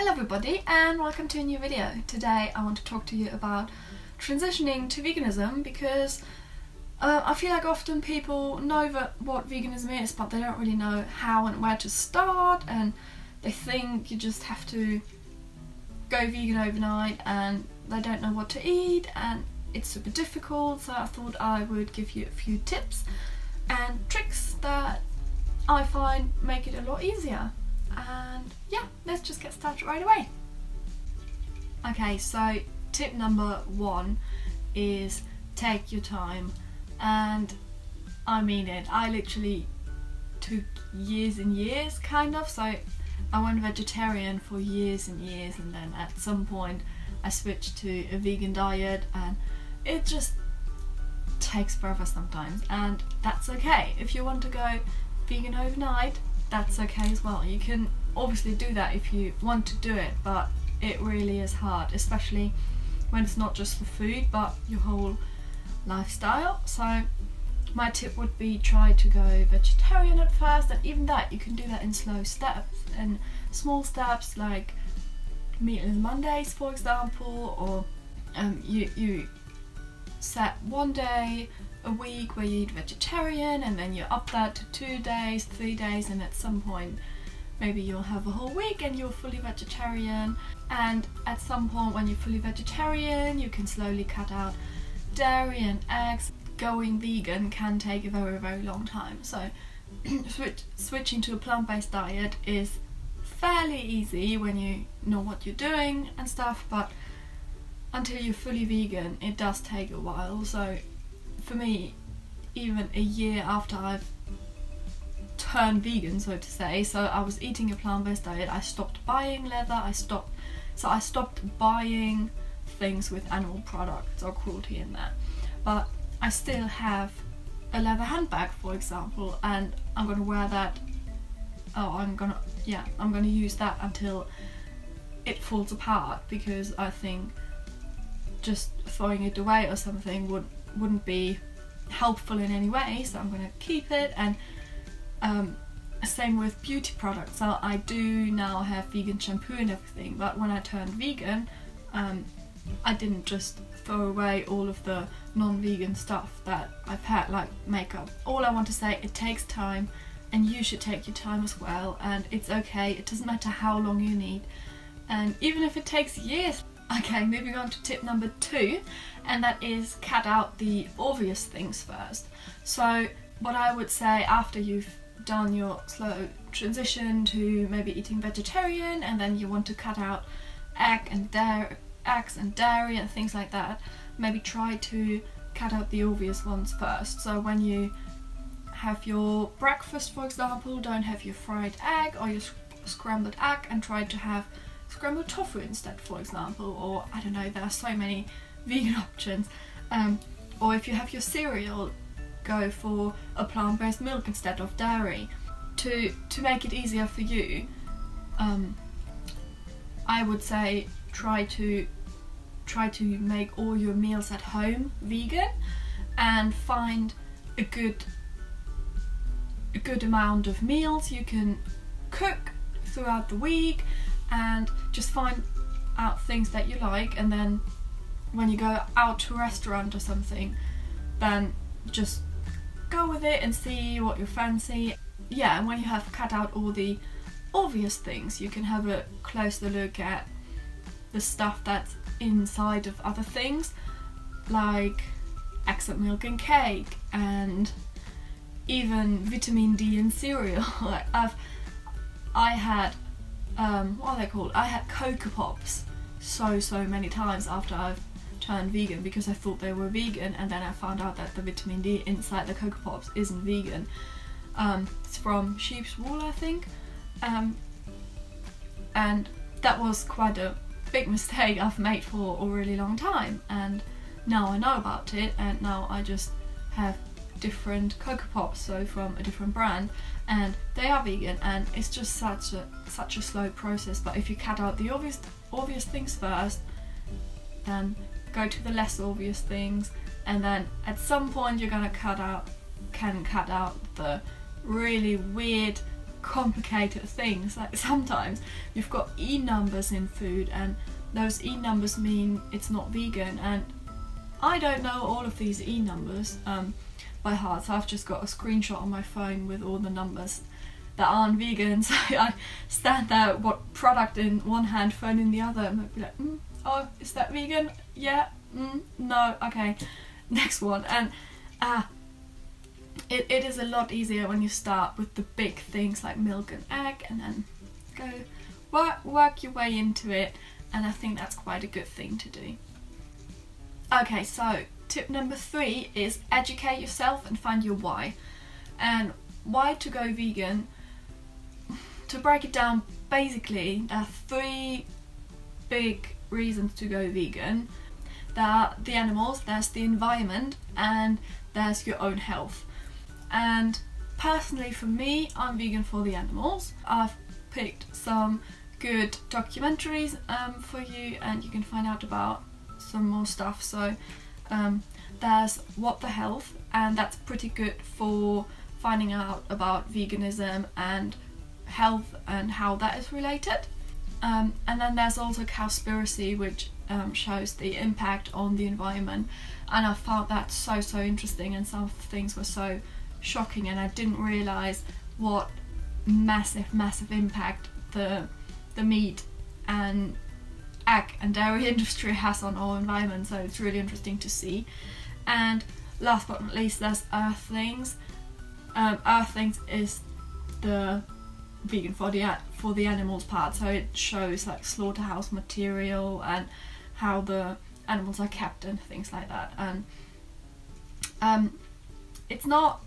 Hello everybody and welcome to a new video. Today I want to talk to you about transitioning to veganism because I feel like often people know what veganism is, but they don't really know how and where to start, and they think you just have to go vegan overnight and they don't know what to eat and it's super difficult. So I thought I would give you a few tips and tricks that I find make it a lot easier. And yeah, let's just get started right away. Okay, so tip number one is take your time, and I mean it. I literally took years and years kind of, so I went vegetarian for years and years, and then at some point I switched to a vegan diet, and it just takes forever sometimes, and that's okay. If you want to go vegan overnight, that's okay as well. You can obviously do that if you want to do it, but it really is hard, especially when it's not just the food but your whole lifestyle. So my tip would be try to go vegetarian at first, and even that you can do that in slow steps and small steps, like meatless Mondays for example, or you set one day a week where you eat vegetarian, and then you up that to 2 days, 3 days, and at some point maybe you'll have a whole week and you're fully vegetarian. And at some point when you're fully vegetarian, you can slowly cut out dairy and eggs. Going vegan can take a very long time, so switching to a plant-based diet is fairly easy when you know what you're doing and stuff, but until you're fully vegan it does take a while. So for me, even a year after I've turned vegan, so to say, so I was eating a plant-based diet, I stopped buying leather, I stopped buying things with animal products or cruelty in there, but I still have a leather handbag for example, and I'm gonna wear that, I'm gonna use that until it falls apart, because I think just throwing it away or something wouldn't be helpful in any way, so I'm gonna keep it. And same with beauty products. So I do now have vegan shampoo and everything, but when I turned vegan, I didn't just throw away all of the non-vegan stuff that I've had, like makeup. All I want to say, it takes time, and you should take your time as well, and it's okay. It doesn't matter how long you need, and even if it takes years. Okay, moving on to tip number 2, and that is cut out the obvious things first. So what I would say, after you've done your slow transition to maybe eating vegetarian, and then you want to cut out eggs and dairy and things like that, maybe try to cut out the obvious ones first. So when you have your breakfast for example, don't have your fried egg or your scrambled egg, and try to have scrambled tofu instead for example, or I don't know, there are so many vegan options. Or if you have your cereal, go for a plant-based milk instead of dairy. To make it easier for you, I would say try to make all your meals at home vegan, and find a good amount of meals you can cook throughout the week, and just find out things that you like, and then when you go out to a restaurant or something, then just go with it and see what you fancy. Yeah, and when you have cut out all the obvious things, you can have a closer look at the stuff that's inside of other things, like accent milk and cake, and even vitamin D in cereal. Like I had what are they called? I had Cocoa Pops so many times after I've turned vegan, because I thought they were vegan, and then I found out that the vitamin D inside the Cocoa Pops isn't vegan. It's from sheep's wool, I think, and that was quite a big mistake I've made for a really long time, and now I know about it, and now I just have different Cocoa Pops, so from a different brand, and they are vegan, and it's just such a slow process. But if you cut out the obvious things first, then go to the less obvious things, and then at some point you're gonna cut out the really weird complicated things. Like sometimes you've got E numbers in food, and those E numbers mean it's not vegan, and I don't know all of these E numbers by heart, so I've just got a screenshot on my phone with all the numbers that aren't vegan. So I stand there, what product in one hand, phone in the other, and I'd be like, oh, is that vegan? Yeah, no, okay, next one. And it is a lot easier when you start with the big things like milk and egg, and then go work your way into it, and I think that's quite a good thing to do. Okay, so tip number 3 is educate yourself and find your why. And why to go vegan? To break it down, basically there are 3 big reasons to go vegan. There are the animals, there's the environment, and there's your own health. And personally for me, I'm vegan for the animals. I've picked some good documentaries for you, and you can find out about some more stuff. So there's What the Health, and that's pretty good for finding out about veganism and health and how that is related. And then there's also Cowspiracy, which shows the impact on the environment, and I found that so interesting, and some things were so shocking, and I didn't realise what massive impact the meat and egg and dairy industry has on our environment. So it's really interesting to see. And last but not least, there's Earthlings. Earthlings is the vegan for the animals part, so it shows like slaughterhouse material and how the animals are kept and things like that. And it's not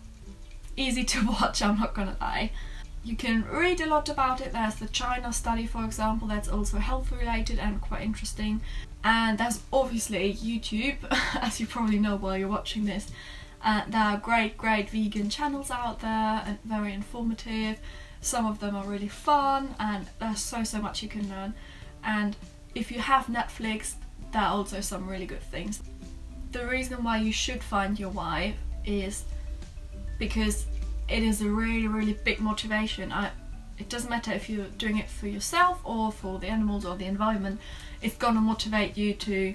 easy to watch, I'm not gonna lie. You can read a lot about it. There's the China study, for example, that's also health related and quite interesting. And there's obviously YouTube, as you probably know while you're watching this. There are great vegan channels out there and very informative. Some of them are really fun, and there's so much you can learn. And if you have Netflix, there are also some really good things. The reason why you should find your why is because it is a really big motivation. It doesn't matter if you're doing it for yourself or for the animals or the environment, it's gonna motivate you to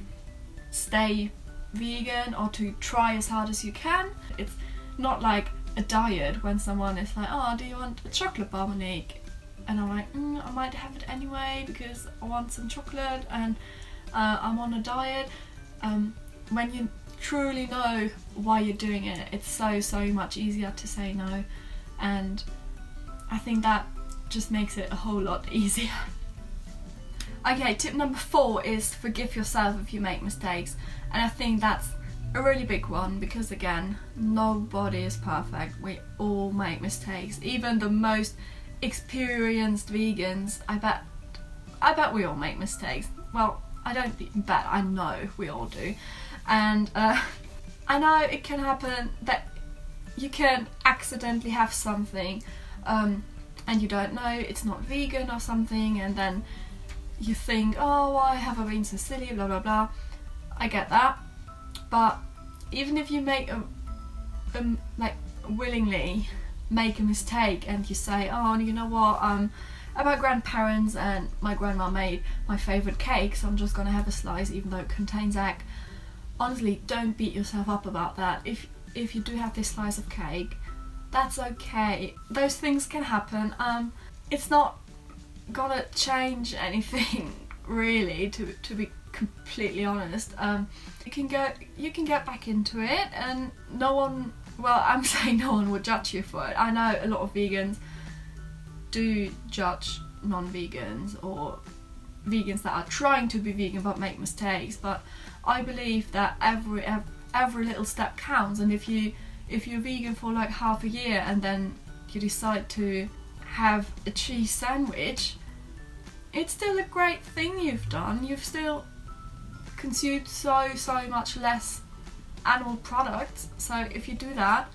stay vegan or to try as hard as you can. It's not like a diet when someone is like, oh, do you want a chocolate bar, Monique? And I'm like, I might have it anyway because I want some chocolate and I'm on a diet. When you truly know why you're doing it, it's so much easier to say no, and I think that just makes it a whole lot easier. Okay, tip number 4 is forgive yourself if you make mistakes, and I think that's a really big one because, again, nobody is perfect. We all make mistakes. Even the most experienced vegans, I bet we all make mistakes. Well, I don't bet, I know we all do. And I know it can happen that you can accidentally have something and you don't know it's not vegan or something, and then you think, oh, why have I been so silly, blah blah blah. I get that, but even if you make like willingly make a mistake and you say, oh, you know what, I'm my grandparents and my grandma made my favourite cake, so I'm just gonna have a slice even though it contains egg. Honestly, don't beat yourself up about that. If you do have this slice of cake, that's okay. Those things can happen. It's not gonna change anything really, to be completely honest. You can get back into it, and no one, well, I'm saying no one would judge you for it. I know a lot of vegans do judge non-vegans or vegans that are trying to be vegan but make mistakes, but I believe that every little step counts, and if you're vegan for like half a year and then you decide to have a cheese sandwich, it's still a great thing you've done. You've still consumed so much less animal products, so if you do that,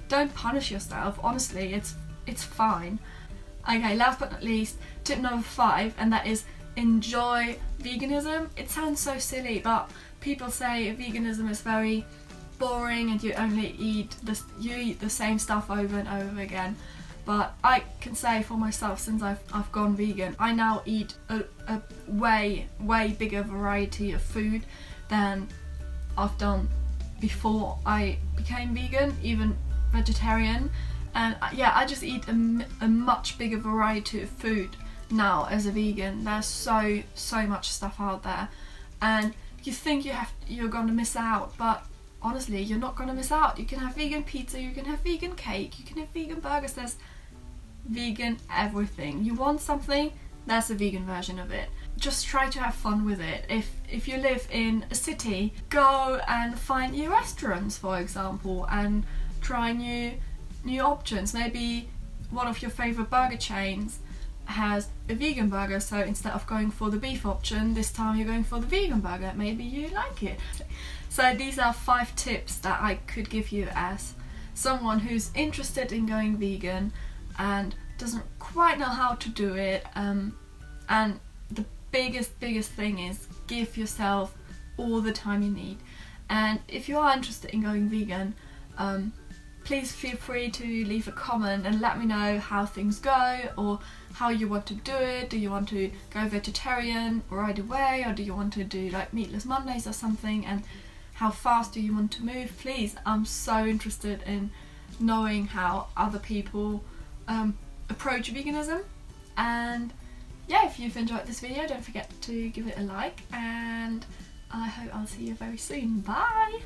don't punish yourself. Honestly, it's fine. Okay, last but not least, tip number 5, and that is enjoy veganism. It sounds so silly, but people say veganism is very boring and you only eat the same stuff over and over again. but I can say for myself, since I've gone vegan, I now eat a way bigger variety of food than I've done before I became vegan, even vegetarian. And yeah, I just eat a much bigger variety of food now as a vegan. There's so much stuff out there, and you think you're gonna miss out, but honestly, you're not gonna miss out. You can have vegan pizza, you can have vegan cake, you can have vegan burgers. There's vegan everything. You want something, there's a vegan version of it. Just try to have fun with it. If you live in a city, go and find new restaurants, for example, and try new options. Maybe one of your favorite burger chains has a vegan burger, so instead of going for the beef option, this time you're going for the vegan burger. Maybe you like it. So these are 5 tips that I could give you as someone who's interested in going vegan and doesn't quite know how to do it. And the biggest thing is give yourself all the time you need. And if you are interested in going vegan, please feel free to leave a comment and let me know how things go, or how you want to do it. Do you want to go vegetarian right away, or do you want to do like meatless Mondays or something, and how fast do you want to move? Please, I'm so interested in knowing how other people approach veganism. And yeah, if you've enjoyed this video, don't forget to give it a like, and I hope I'll see you very soon. Bye!